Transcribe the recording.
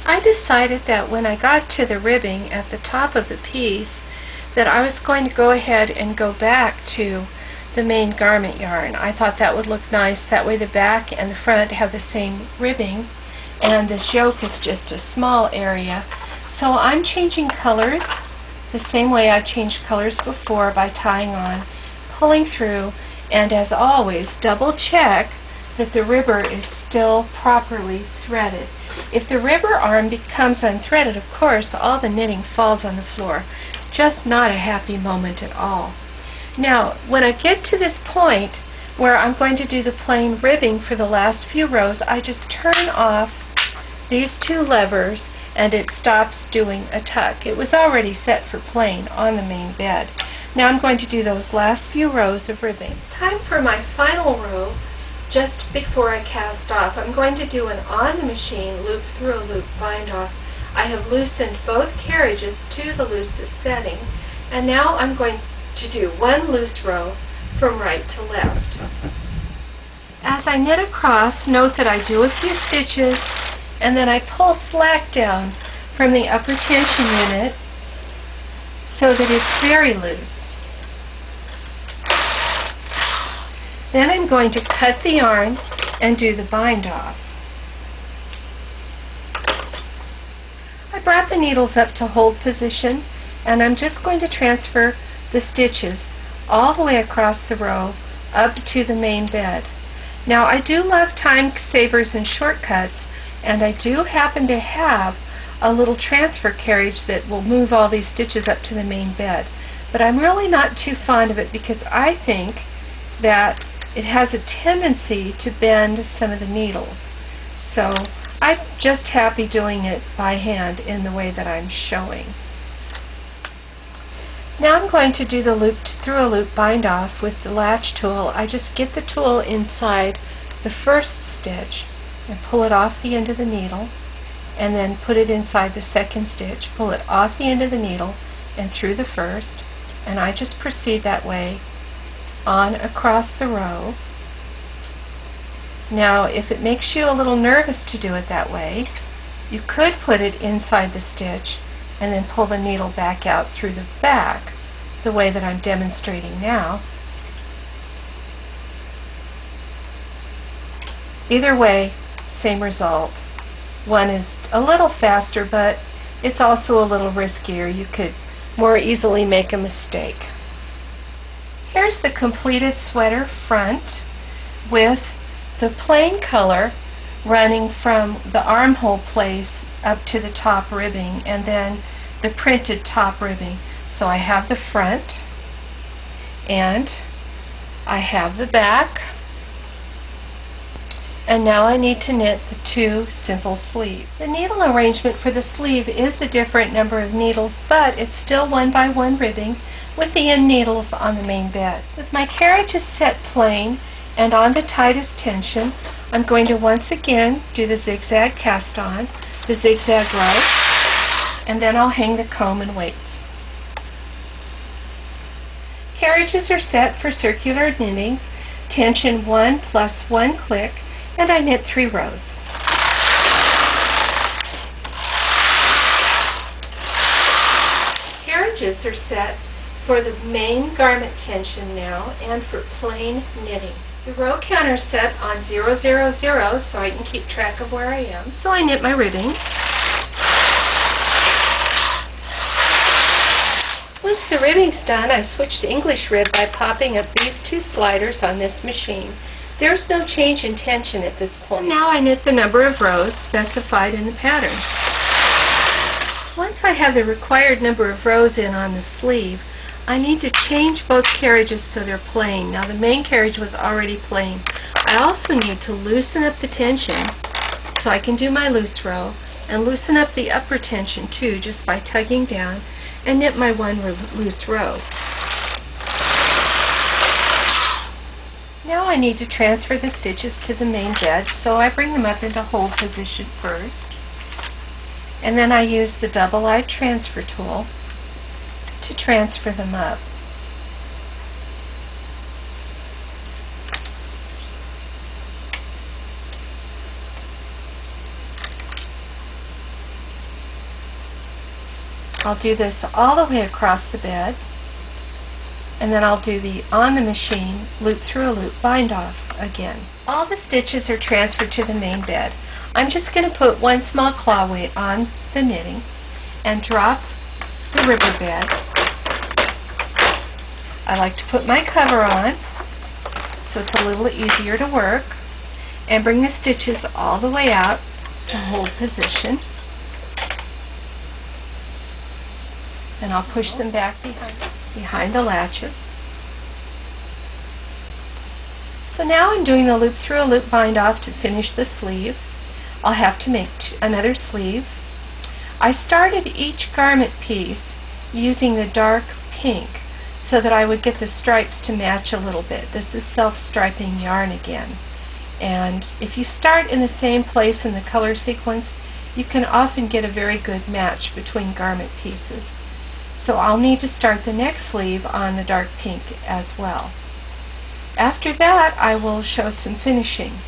I decided that when I got to the ribbing at the top of the piece that I was going to go ahead and go back to the main garment yarn. I thought that would look nice. That way the back and the front have the same ribbing, and this yoke is just a small area. So I'm changing colors the same way I've changed colors before, by tying on, pulling through, and as always, double check that the ribber is still properly threaded. If the ribber arm becomes unthreaded, of course, all the knitting falls on the floor. Just not a happy moment at all. Now, when I get to this point where I'm going to do the plain ribbing for the last few rows, I just turn off these two levers and it stops doing a tuck. It was already set for plain on the main bed. Now I'm going to do those last few rows of ribbing. Time for my final row. Just before I cast off, I'm going to do an on the machine loop through a loop bind off. I have loosened both carriages to the loosest setting, and now I'm going to do one loose row from right to left. As I knit across, note that I do a few stitches and then I pull slack down from the upper tension unit so that it's very loose. Then I'm going to cut the yarn and do the bind off. I brought the needles up to hold position, and I'm just going to transfer the stitches all the way across the row up to the main bed. Now I do love time savers and shortcuts, and I do happen to have a little transfer carriage that will move all these stitches up to the main bed. But I'm really not too fond of it because I think that it has a tendency to bend some of the needles. So I'm just happy doing it by hand in the way that I'm showing. Now I'm going to do the loop through a loop bind off with the latch tool. I just get the tool inside the first stitch and pull it off the end of the needle, and then put it inside the second stitch, pull it off the end of the needle and through the first, and I just proceed that way on across the row. Now, if it makes you a little nervous to do it that way, you could put it inside the stitch and then pull the needle back out through the back, the way that I'm demonstrating now. Either way, same result. One is a little faster, but it's also a little riskier. You could more easily make a mistake. Here's the completed sweater front with the plain color running from the armhole place up to the top ribbing, and then the printed top ribbing. So I have the front and I have the back, and now I need to knit the two simple sleeves. The needle arrangement for the sleeve is a different number of needles, but it's still 1 by 1 ribbing with the end needles on the main bed. With my carriages set plain and on the tightest tension, I'm going to once again do the zigzag cast on, the zigzag row, and then I'll hang the comb and weights. Carriages are set for circular knitting, tension 1 plus 1 click, and I knit 3 rows. Carriages are set for the main garment tension now and for plain knitting. The row counter is set on 0, 0, 0 so I can keep track of where I am. So I knit my ribbing. Once the ribbing's done, I switch to English rib by popping up these 2 sliders on this machine. There's no change in tension at this point. Now I knit the number of rows specified in the pattern. Once I have the required number of rows in on the sleeve, I need to change both carriages so they're plain. Now the main carriage was already plain. I also need to loosen up the tension so I can do my loose row, and loosen up the upper tension too just by tugging down, and knit my 1 loose row. Now I need to transfer the stitches to the main bed, so I bring them up into hold position first, and then I use the double-eyed transfer tool to transfer them up. I'll do this all the way across the bed, and then I'll do the on the machine loop through a loop bind off again. All the stitches are transferred to the main bed. I'm just going to put one small claw weight on the knitting and drop the river bed. I like to put my cover on so it's a little easier to work, and bring the stitches all the way out to hold position. And I'll push them back behind the latches. So now I'm doing the loop through a loop bind off to finish the sleeve. I'll have to make another sleeve. I started each garment piece using the dark pink so that I would get the stripes to match a little bit. This is self-striping yarn again. And if you start in the same place in the color sequence, you can often get a very good match between garment pieces. So I'll need to start the next sleeve on the dark pink as well. After that, I will show some finishing.